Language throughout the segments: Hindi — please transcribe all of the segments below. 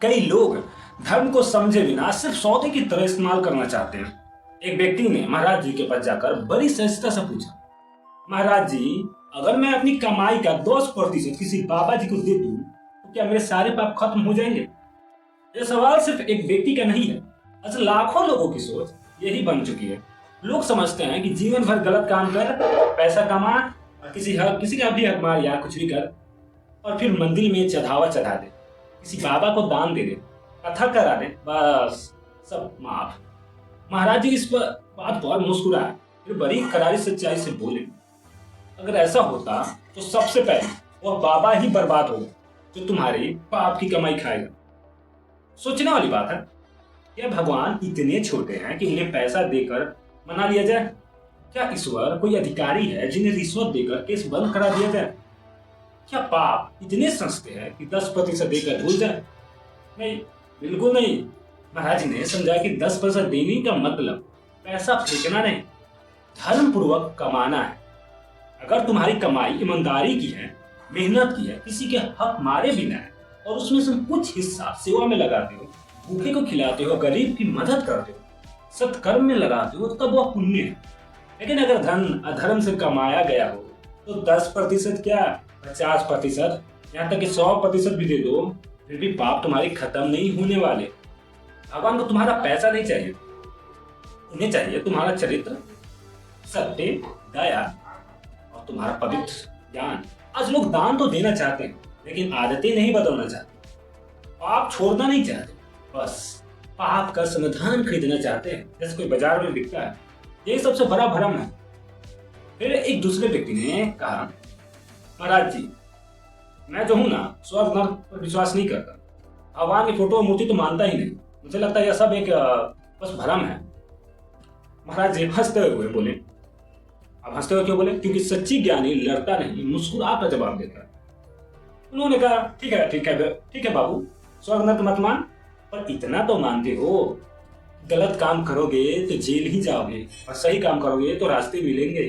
कई लोग धर्म को समझे बिना सिर्फ सौदे की तरह इस्तेमाल करना चाहते हैं। एक व्यक्ति ने महाराज जी के पास जाकर बड़ी सहजता से पूछा, महाराज जी, अगर मैं अपनी कमाई का 10% किसी बाबा जी को दे दूं तो क्या मेरे सारे पाप खत्म हो जाएंगे? यह सवाल सिर्फ एक व्यक्ति का नहीं है, असल लाखों लोगों की सोच यही बन चुकी है। लोग समझते हैं कि जीवन भर गलत काम कर, पैसा कमा और किसी का भी हक मार या कुछ भी कर और फिर मंदिर में चढ़ावा चढ़ा दे, किसी बाबा को दान दे दे, कथा करा दे, बस सब माफ। महाराज जी इस पर बात पर मुस्कुराए, फिर बड़ी करारी सच्चाई से बोले, अगर ऐसा होता तो सबसे पहले वह बाबा ही बर्बाद होगा जो तुम्हारी पाप की कमाई खाएगा। सोचने वाली बात है, क्या भगवान इतने छोटे हैं कि उन्हें पैसा देकर मना लिया जाए? क्या ईश्वर कोई अधिकारी है जिन्हें रिश्वत देकर केस बंद करा दिया जाए? क्या पाप इतने सस्ते हैं कि 10% देकर भूल जाए? नहीं, बिल्कुल नहीं। महाराज ने समझा कि 10% देने का मतलब पैसा फेंकना नहीं, धर्म पूर्वक कमाना है। अगर तुम्हारी कमाई ईमानदारी की है, मेहनत की है, किसी के हक मारे बिना है और उसमें से कुछ हिस्सा सेवा में लगाते हो, भूखे को खिलाते हो, गरीब की मदद करते हो, सत्कर्म में लगाते हो, तब वह पुण्य है। लेकिन अगर धन अधर्म से कमाया गया हो तो 10% क्या 50%, यहाँ तक कि 100% भी दे दो, फिर भी पाप तुम्हारे खत्म नहीं होने वाले। भगवान को तुम्हारा पैसा नहीं चाहिए, उन्हें चाहिए तुम्हारा चरित्र, सत्य, दया और तुम्हारा पवित्र ज्ञान। आज लोग दान तो देना चाहते हैं लेकिन आदतें नहीं बदलना चाहते, पाप छोड़ना नहीं चाहते, बस पाप का समाधान खरीदना चाहते हैं जैसे कोई बाजार में बिकता है। यही सबसे बड़ा भ्रम है। फिर एक दूसरे व्यक्ति ने कहा, महाराज जी, मैं जो हूं ना, स्वर्ग नर्क पर विश्वास नहीं करता, भगवान की फोटो मूर्ति तो मानता ही नहीं, मुझे लगता है यह सब एक बस भ्रम है। महाराज जी हंसते हुए बोले, अब हंसते हुए क्यों बोले? क्योंकि सच्ची ज्ञानी लड़ता नहीं, मुस्कुराकर जवाब देता है। उन्होंने कहा, ठीक है बाबू, स्वर्ग नर्क मत मान, पर इतना तो मानते हो, गलत काम करोगे तो जेल ही जाओगे और सही काम करोगे तो रास्ते मिलेंगे।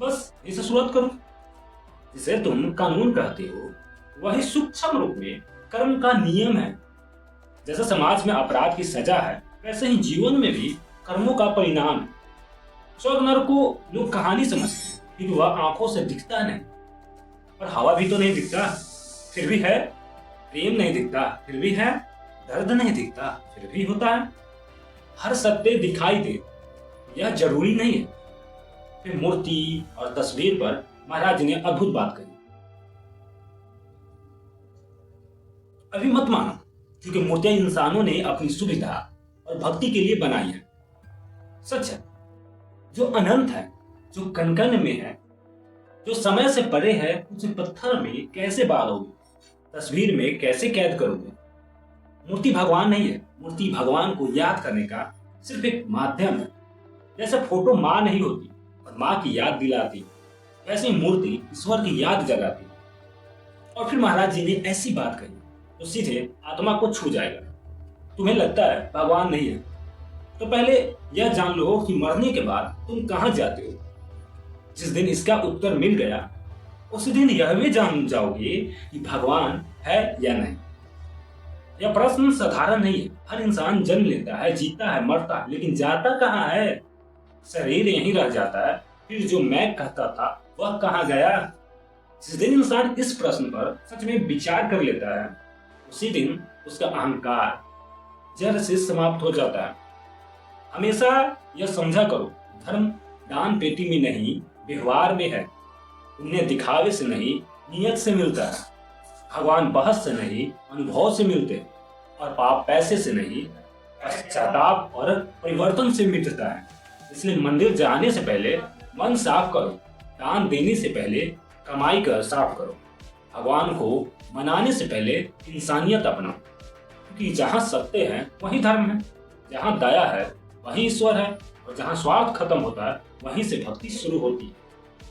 बस इसे शुरुआत करो। जिसे तुम कानून कहते हो वही सूक्ष्म रूप में कर्म का नियम है। जैसे समाज में अपराध की सजा है, वैसे ही जीवन में भी कर्मों का परिणाम है। स्वर्ग नरक को लोग कहानी समझते हैं क्योंकि वह आंखों से दिखता नहीं, और हवा भी तो नहीं दिखता फिर भी है, प्रेम नहीं दिखता फिर भी है, दर्द नहीं दिखता फिर भी होता है। हर सत्य दिखाई दे यह जरूरी नहीं है। फिर मूर्ति और तस्वीर पर महाराज ने अद्भुत बात कही, अभी मत मानो, क्योंकि मूर्तियां इंसानों ने अपनी सुविधा और भक्ति के लिए बनाई है। सच है, जो अनंत है, जो कण-कण में है, जो समय से परे है, उसे पत्थर में कैसे बांधोगे, तस्वीर में कैसे कैद करोगे? मूर्ति भगवान नहीं है, मूर्ति भगवान को याद करने का सिर्फ एक माध्यम है। जैसे फोटो माँ नहीं होती और माँ की याद दिलाती, वैसे ही मूर्ति ईश्वर की याद जगाती। और फिर महाराज जी ने ऐसी बात कही तो सीधे आत्मा को छू जाएगा। तुम्हें लगता है भगवान नहीं है, तो पहले यह जान लो कि मरने के बाद तुम कहाँ जाते हो। जिस दिन इसका उत्तर मिल गया उसी दिन यह भी जान जाओगे कि भगवान है या नहीं। यह प्रश्न साधारण नहीं है। हर इंसान जन्म लेता है, जीता है, मरता है, लेकिन जाता कहाँ है? शरीर यहीं रह जाता है, फिर जो मैं कहता था वह कहाँ गया? जिस दिन इंसान इस प्रश्न पर सच में विचार कर लेता है, उसी दिन उसका अहंकार जड़ से समाप्त हो जाता है। हमेशा यह समझा करो, धर्म दान पेटी में नहीं, व्यवहार में है। पुण्य दिखावे से नहीं, नियत से मिलता है। भगवान बहस से नहीं, अनुभव से मिलते हैं। और पाप पैसे से नहीं, पश्चाताप और परिवर्तन से मिटता है। इसलिए मंदिर जाने से पहले मन साफ करो, दान देने से पहले कमाई कर साफ करो, भगवान को मनाने से पहले इंसानियत अपनाओ। क्योंकि जहाँ सत्य है वही धर्म है, जहाँ दया है वही ईश्वर है, और जहाँ स्वार्थ खत्म होता है वहीं से भक्ति शुरू होती है।